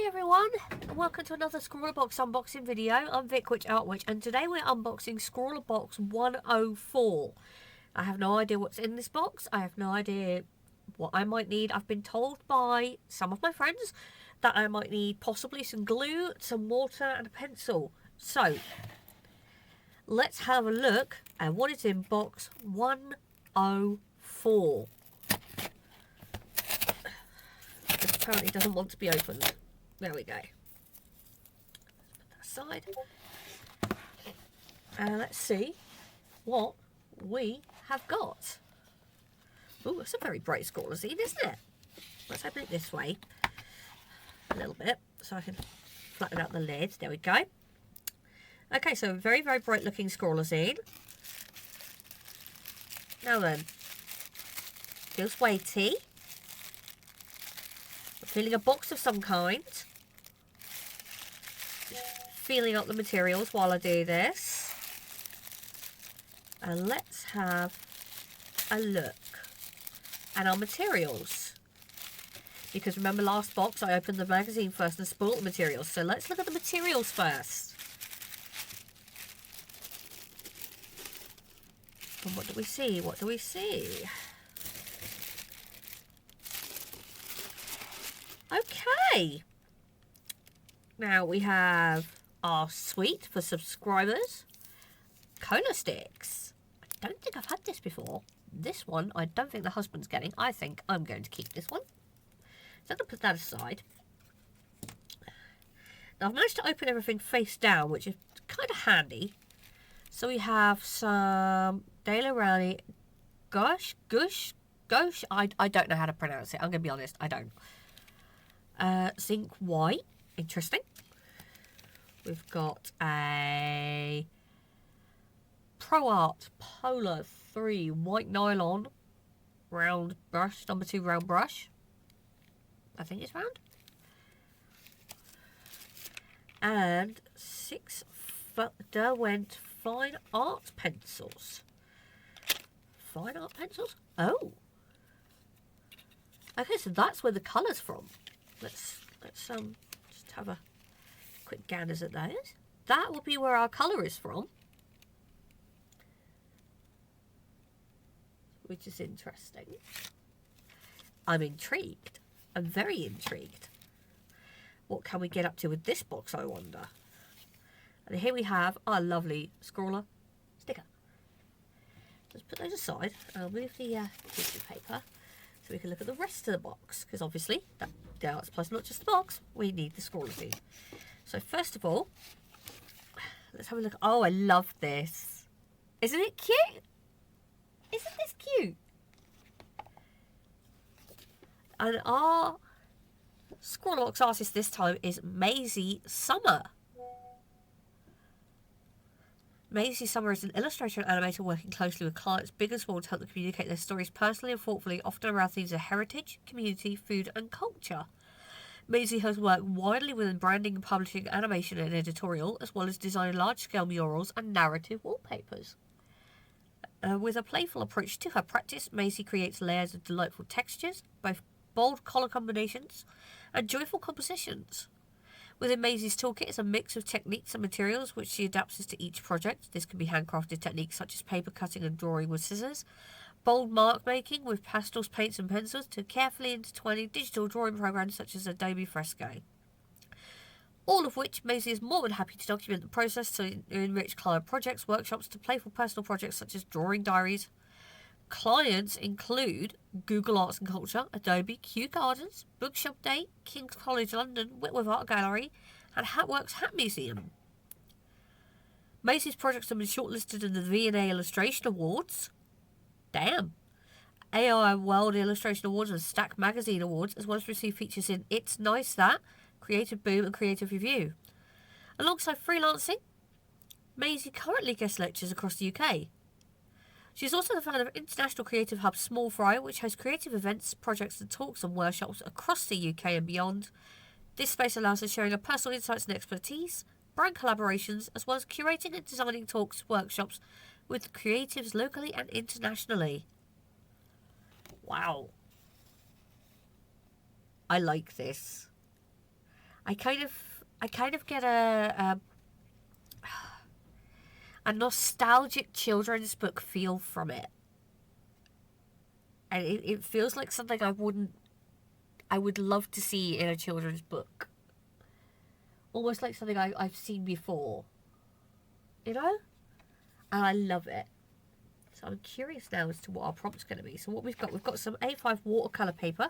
everyone, and welcome to another Scrawlrbox unboxing video. I'm Vic Witch Art Witch, and today we're unboxing Scrawlrbox 104. I have no idea what's in this box. I have no idea what I might need. I've been told by some of my friends that I might need possibly some glue, some water, and a pencil. So, let's have a look at what is in box 104. This apparently doesn't want to be opened. There we go. Let's put that aside. And let's see what we have got. Oh, it's a very bright Scrawlrbox, isn't it? Let's open it this way a little bit so I can flatten out the lid. There we go. Okay, so very, very bright looking Scrawlrbox. Now then, feels weighty. I'm feeling a box of some kind. Feeling up the materials while I do this. And let's have a look at our materials. Because remember last box I opened the magazine first and spoiled the materials. So let's look at the materials first. And what do we see? What do we see? Okay. Now we have our sweet for subscribers. Cola sticks. I don't think I've had this before. This one I don't think the husband's getting. I think I'm going to keep this one. So I'm going to put that aside. Now I've managed to open everything face down, which is kind of handy. So we have some Daily Rally Gush. I don't know how to pronounce it. I'm going to be honest, I don't. Zinc white. Interesting. We've got a Pro Art Polar 3 white nylon round brush, number 2 round brush. I think it's round. And 6 Derwent fine art pencils. Fine art pencils? Oh. Okay, so that's where the colour's from. Let's just have a quick ganders at those. That will be where our colour is from. Which is interesting. I'm intrigued. I'm very intrigued. What can we get up to with this box, I wonder? And here we have our lovely Scrawler sticker. Let's put those aside. I'll move the tissue paper so we can look at the rest of the box. Because obviously, the art supplies not just the box. We need the Scrawler thing. So first of all, let's have a look. Oh, I love this. Isn't it cute? Isn't this cute? And our Scrawlrbox artist this time is Maisie Summer. Maisie Summer is an illustrator and animator working closely with clients big and small to help them communicate their stories personally and thoughtfully, often around themes of heritage, community, food and culture. Maisie has worked widely within branding and publishing, animation and editorial, as well as designing large-scale murals and narrative wallpapers. With a playful approach to her practice, Maisie creates layers of delightful textures, both bold colour combinations and joyful compositions. Within Maisie's toolkit is a mix of techniques and materials which she adapts to each project. This can be handcrafted techniques such as paper cutting and drawing with scissors, bold mark making with pastels, paints and pencils, to carefully intertwining digital drawing programs such as Adobe Fresco. All of which Maisie is more than happy to document the process to enrich client projects, workshops, to playful personal projects such as drawing diaries. Clients include Google Arts and Culture, Adobe, Kew Gardens, Bookshop Day, King's College London, Whitworth Art Gallery, and Hatworks Hat Museum. Maisie's projects have been shortlisted in the V&A Illustration Awards. Damn. AI World Illustration Awards and Stack Magazine Awards, as well as received features in It's Nice That, Creative Boom and Creative Review. Alongside freelancing, Maisie currently guest lectures across the UK. She's also the founder of international creative hub Small Fry, which hosts creative events, projects and talks and workshops across the UK and beyond. This space allows her sharing her personal insights and expertise, brand collaborations, as well as curating and designing talks, workshops with creatives locally and internationally. Wow. I like this. I kind of get a nostalgic children's book feel from it. And it feels like something I would love to see in a children's book. Almost like something I've seen before. You know? And I love it. So I'm curious now as to what our prompt's going to be. So what we've got some A5 watercolour paper.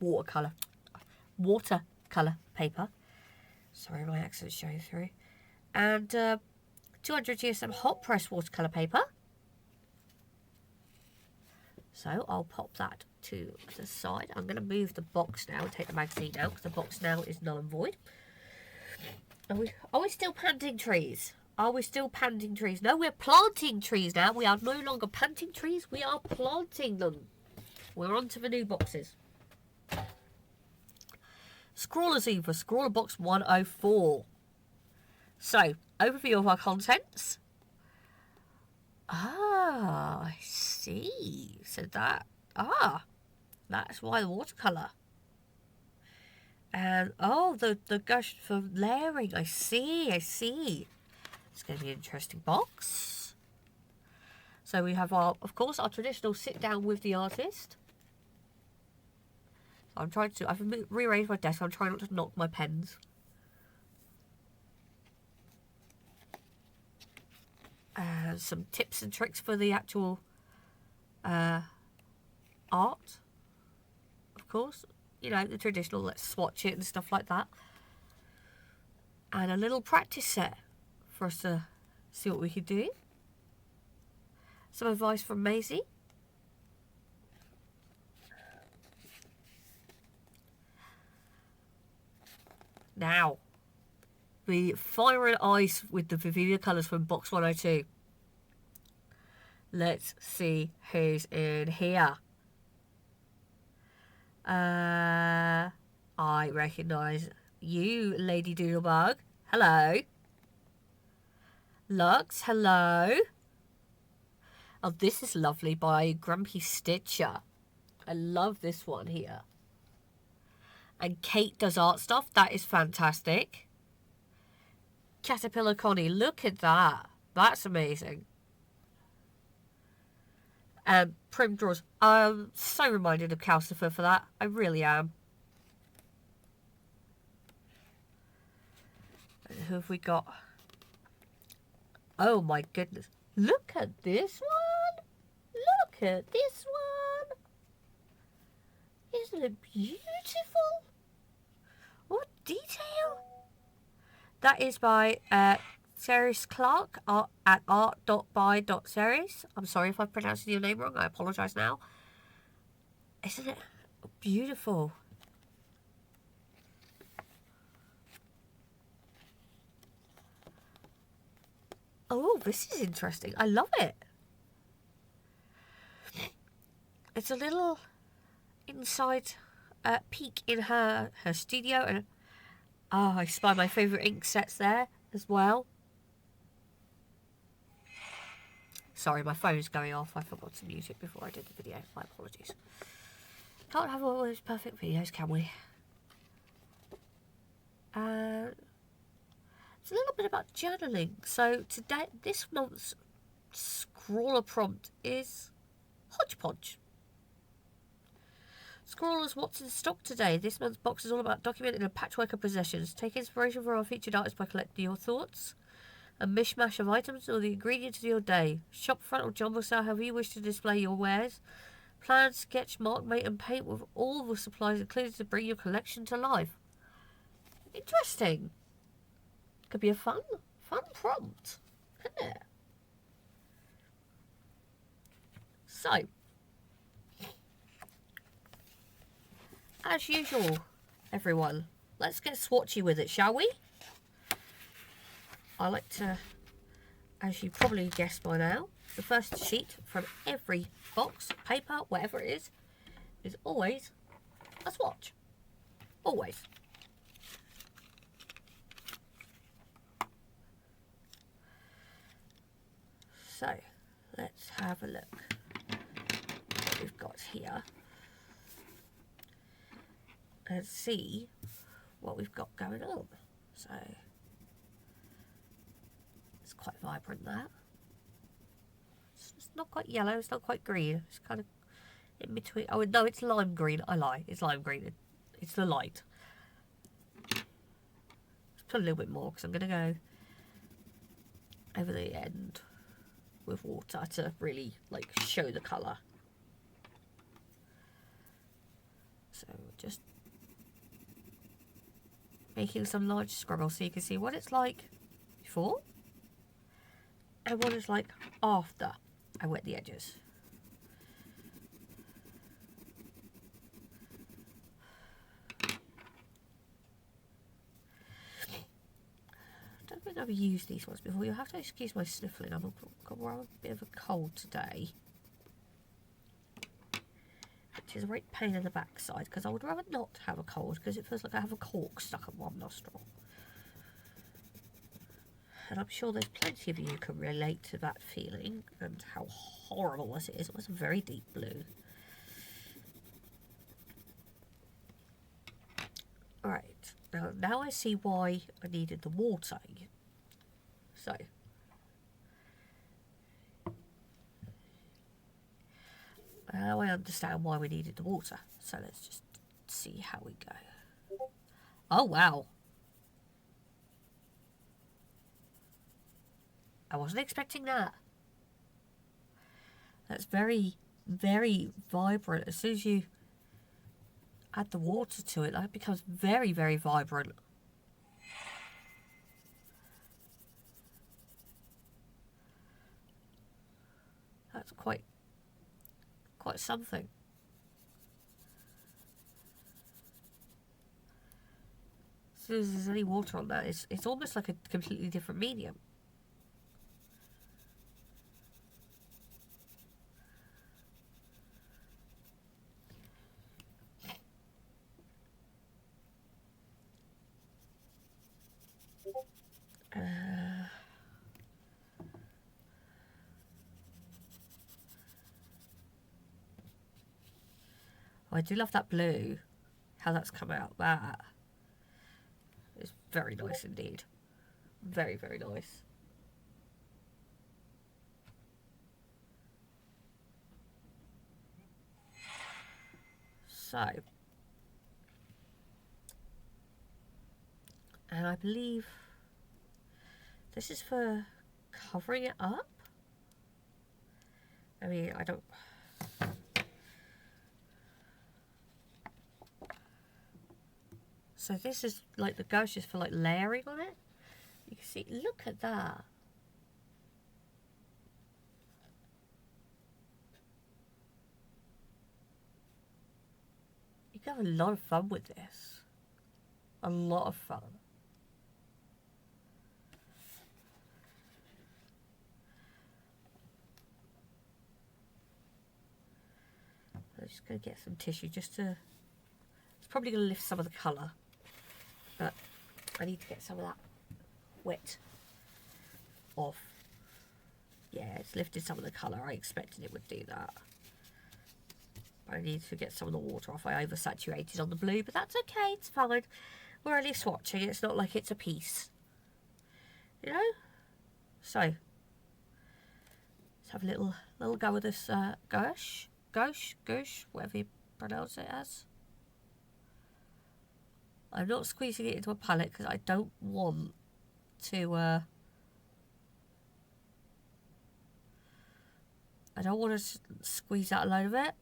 Watercolour paper. Sorry, my accent's showing through. And 200 GSM hot press watercolour paper. So I'll pop that to the side. I'm going to move the box now and take the magazine out because the box now is null and void. Are we still panting trees? Are we still panting trees? No, we're planting trees now. We are no longer panting trees. We are planting them. We're on to the new boxes. Scrawlrbox for Scrawlrbox 104. So, overview of our contents. Ah, I see. So that's why the watercolour. And, oh, the gush for layering. I see. It's going to be an interesting box. So we have of course, our traditional sit down with the artist. I've rearranged my desk. I'm trying not to knock my pens. And some tips and tricks for the actual art. Of course, you know, the traditional, let's swatch it and stuff like that. And a little practice set for us to see what we could do. Some advice from Maisie. Now, the fire and ice with the Viviva colours from box 102. Let's see who's in here. I recognise you, Lady Doodlebug. Hello. Lux, hello. Oh, this is lovely by Grumpy Stitcher. I love this one here. And Kate does art stuff. That is fantastic. Caterpillar Connie, look at that. That's amazing. Prim Draws. I'm so reminded of Calcifer for that. I really am. And who have we got? Oh my goodness. Look at this one. Look at this one. Isn't it beautiful? What detail? That is by Ceres Clark at art.by.ceres. I'm sorry if I've pronounced your name wrong. I apologise now. Isn't it beautiful? Oh, this is interesting. I love it. It's a little inside peek in her studio, and I spy my favourite ink sets there as well. Sorry, my phone's going off. I forgot to mute it before I did the video. My apologies. Can't have all those perfect videos, can we? It's a little bit about journaling. So today, this month's Scrawler prompt is hodgepodge. Scrawlers, what's in stock today? This month's box is all about documenting a patchwork of possessions. Take inspiration from our featured artist by collecting your thoughts, a mishmash of items or the ingredients of your day. Shop front or jumbo style, however you wish to display your wares. Plan, sketch, mark, mate and paint with all the supplies included to bring your collection to life. Interesting. Could be a fun prompt, couldn't it? So, as usual, everyone, let's get swatchy with it, shall we? I like to, as you probably guessed by now, the first sheet from every box, paper, whatever it is always a swatch. Always. So, let's have a look what we've got here and see what we've got going on. So it's quite vibrant there. It's not quite yellow, it's not quite green, it's kind of in between. Oh no, it's lime green. I lie, it's lime green. It's the light. Let's put a little bit more because I'm going to go over the end with water to really like show the colour. So just making some large scribbles so you can see what it's like before and what it's like after I wet the edges. I don't think I've used these ones before. You'll have to excuse my sniffling. I've got a bit of a cold today, which is a great pain in the backside because I would rather not have a cold because it feels like I have a cork stuck in one nostril. And I'm sure there's plenty of you who can relate to that feeling and how horrible this is. It was a very deep blue. Alright, now I see why I needed the water. So, now I understand why we needed the water. So let's just see how we go. Oh wow! I wasn't expecting that. That's very, very vibrant. As soon as you add the water to it, that becomes very, very vibrant. That's quite something. As soon as there's any water on that, it's almost like a completely different medium. I do love that blue, how that's come out. That is very nice indeed. Very, very nice. So, and I believe this is for covering it up. I mean, I don't... So this is like the gouache is for like layering on it. You can see, look at that. You can have a lot of fun with this. A lot of fun. I'm just going to get some tissue just to... It's probably going to lift some of the colour. But I need to get some of that wet off. Yeah, it's lifted some of the colour. I expected it would do that. I need to get some of the water off. I oversaturated on the blue, but that's okay. It's fine. We're only swatching. It's not like it's a piece. You know? So, let's have a little go with this gouache, whatever you pronounce it as. I'm not squeezing it into a palette because I don't want to... I don't want to squeeze out a load of it.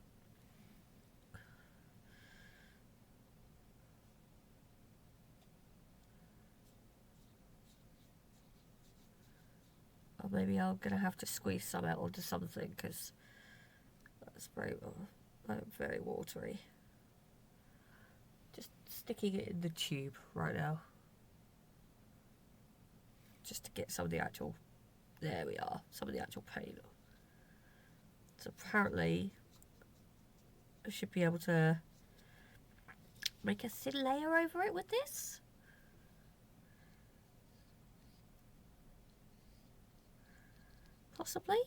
Or maybe I'm going to have to squeeze some out onto something because that's very watery. Just sticking it in the tube right now. Just to get some of the actual... There we are. Some of the actual paint. So apparently I should be able to make a thin layer over it with this. Possibly.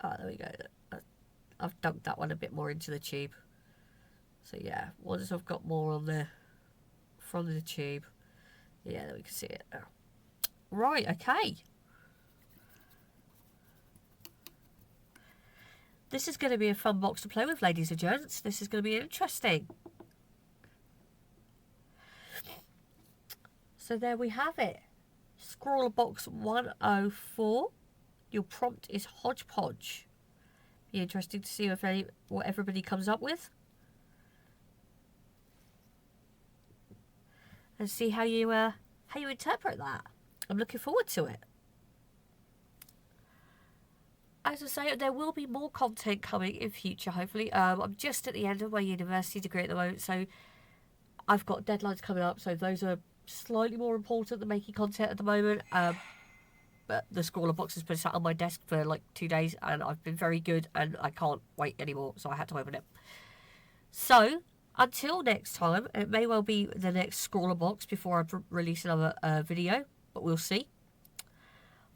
Oh, there we go. I've dumped that one a bit more into the tube. So yeah, once I've got more on there from the tube, yeah, then we can see it now. Right, okay. This is going to be a fun box to play with, ladies and gents. This is going to be interesting. So there we have it. Scrawlrbox 104. Your prompt is hodgepodge. Be interesting to see what everybody comes up with. And see how you interpret that. I'm looking forward to it. As I say, there will be more content coming in future, hopefully. I'm just at the end of my university degree at the moment, so I've got deadlines coming up, so those are slightly more important than making content at the moment. But the Scrawlrbox has been sat on my desk for like 2 days, and I've been very good, and I can't wait anymore, so I had to open it. So, until next time, it may well be the next Scrawlrbox before I release another video, but we'll see.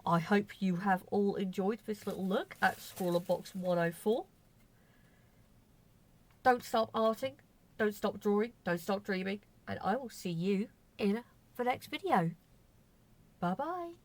I hope you have all enjoyed this little look at Scrawlrbox 104. Don't stop arting, don't stop drawing, don't stop dreaming, and I will see you in the next video. Bye bye.